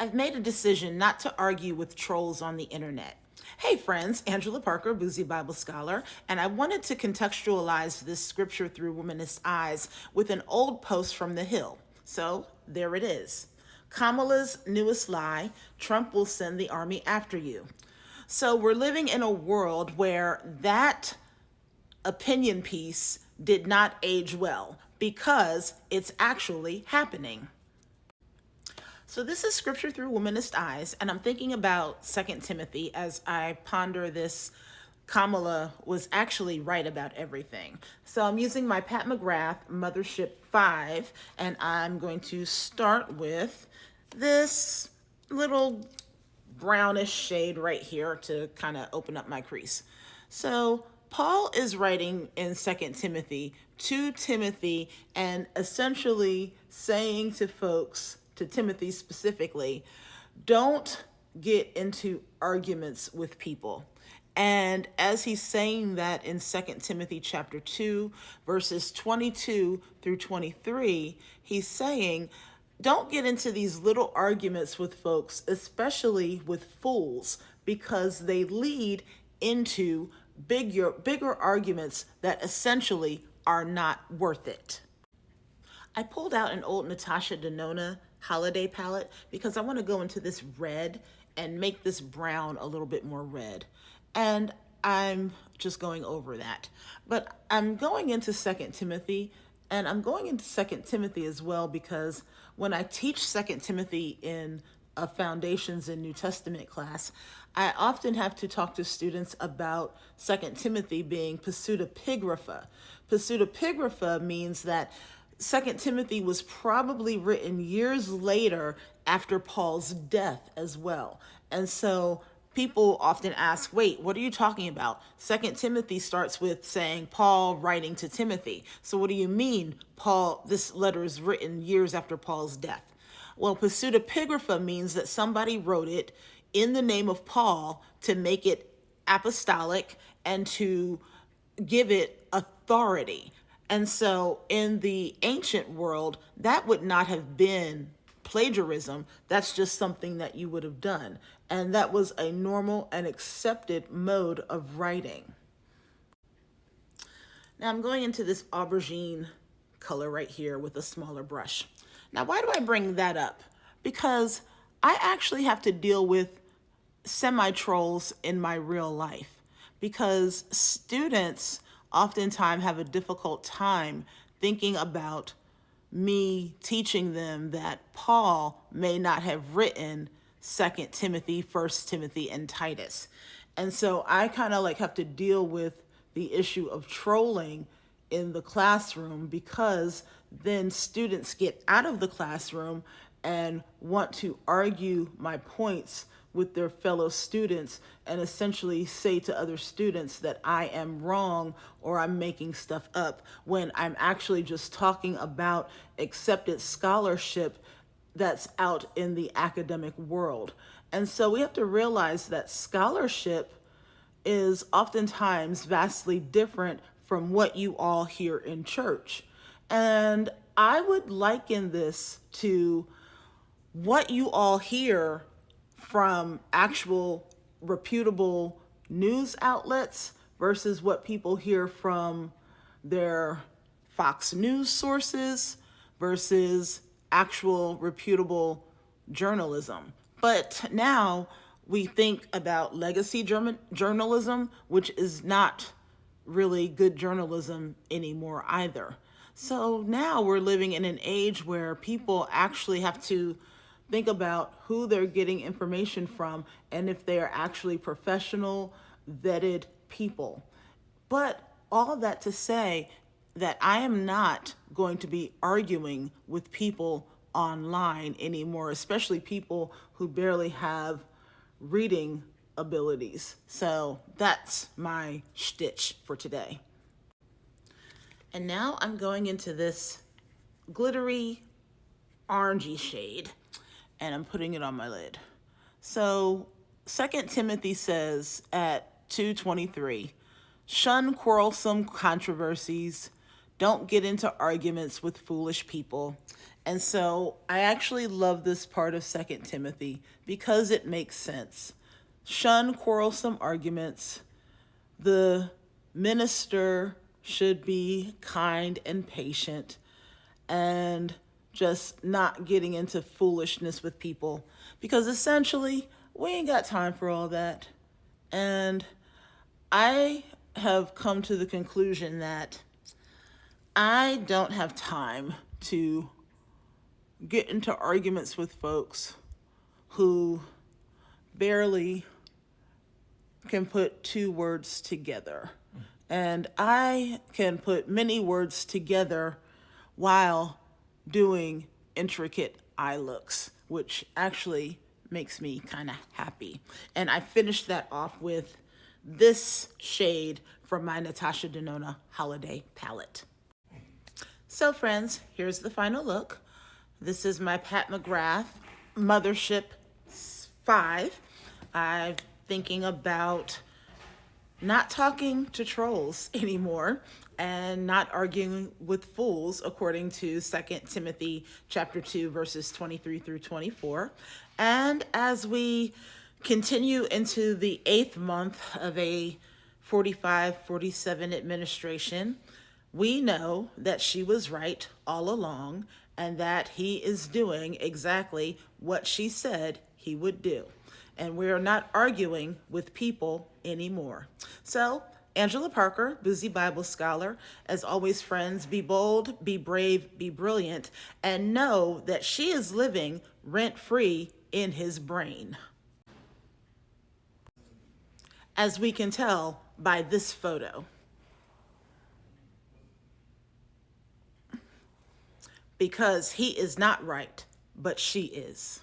I've made a decision not to argue with trolls on the internet. Hey friends, Angela Parker, Boozy Bible Scholar, and I wanted to contextualize this scripture through womanist eyes with an old post from the Hill. So there it is. Kamala's newest lie: Trump will send the army after you. So we're living in a world where that opinion piece did not age well because it's actually happening. So this is scripture through womanist eyes, and I'm thinking about 2 Timothy as I ponder this. Kamala was actually right about everything. So I'm using my Pat McGrath Mothership 5, and I'm going to start with this little brownish shade right here to kind of open up my crease. So Paul is writing in 2 Timothy to Timothy and essentially saying to folks, to Timothy specifically, don't get into arguments with people. And as he's saying that in 2 Timothy chapter 2, verses 22 through 23, he's saying, don't get into these little arguments with folks, especially with fools, because they lead into bigger arguments that essentially are not worth it. I pulled out an old Natasha Denona holiday palette because I want to go into this red and make this brown a little bit more red. And I'm just going over that. But I'm going into 2 Timothy, and I'm going into 2 Timothy as well because when I teach 2 Timothy in a Foundations in New Testament class, I often have to talk to students about 2 Timothy being pseudepigrapha. Pseudepigrapha means that 2 Timothy was probably written years later after Paul's death as well. And so people often ask, wait, what are you talking about? 2 Timothy starts with saying Paul writing to Timothy. So what do you mean this letter is written years after Paul's death? Well, pseudepigrapha means that somebody wrote it in the name of Paul to make it apostolic and to give it authority. And so in the ancient world, that would not have been plagiarism. That's just something that you would have done. And that was a normal and accepted mode of writing. Now I'm going into this aubergine color right here with a smaller brush. Now, why do I bring that up? Because I actually have to deal with semi-trolls in my real life because students oftentimes have a difficult time thinking about me teaching them that Paul may not have written 2 Timothy, 1 Timothy, and Titus. And so I kind of have to deal with the issue of trolling in the classroom because then students get out of the classroom and want to argue my points with their fellow students and essentially say to other students that I am wrong or I'm making stuff up when I'm actually just talking about accepted scholarship that's out in the academic world. And so we have to realize that scholarship is oftentimes vastly different from what you all hear in church. And I would liken this to what you all hear from actual reputable news outlets versus what people hear from their Fox News sources versus actual reputable journalism. But now we think about legacy journalism, which is not really good journalism anymore either. So now we're living in an age where people actually have to think about who they're getting information from and if they are actually professional, vetted people. But all of that to say that I am not going to be arguing with people online anymore, especially people who barely have reading abilities. So that's my shtick for today. And now I'm going into this glittery orangey shade and I'm putting it on my lid. So 2 Timothy says at 2:23, shun quarrelsome controversies, don't get into arguments with foolish people, And so I actually love this part of Second Timothy because it makes sense. Shun quarrelsome arguments. The minister should be kind and patient and just not getting into foolishness with people, because essentially we ain't got time for all that. And I have come to the conclusion that I don't have time to get into arguments with folks who barely can put two words together. And I can put many words together while doing intricate eye looks, which actually makes me kind of happy. And I finished that off with this shade from my Natasha Denona holiday palette. So friends, here's the final look. This is my Pat McGrath Mothership 5. I'm thinking about not talking to trolls anymore and not arguing with fools, according to 2 Timothy chapter 2, verses 23 through 24. And as we continue into the 8th month of a 45-47 administration, we know that she was right all along and that he is doing exactly what she said he would do. And we are not arguing with people anymore. So, Angela Parker, Boozy Bible Scholar, as always, friends, be bold, be brave, be brilliant, and know that she is living rent-free in his brain. As we can tell by this photo. Because he is not right, but she is.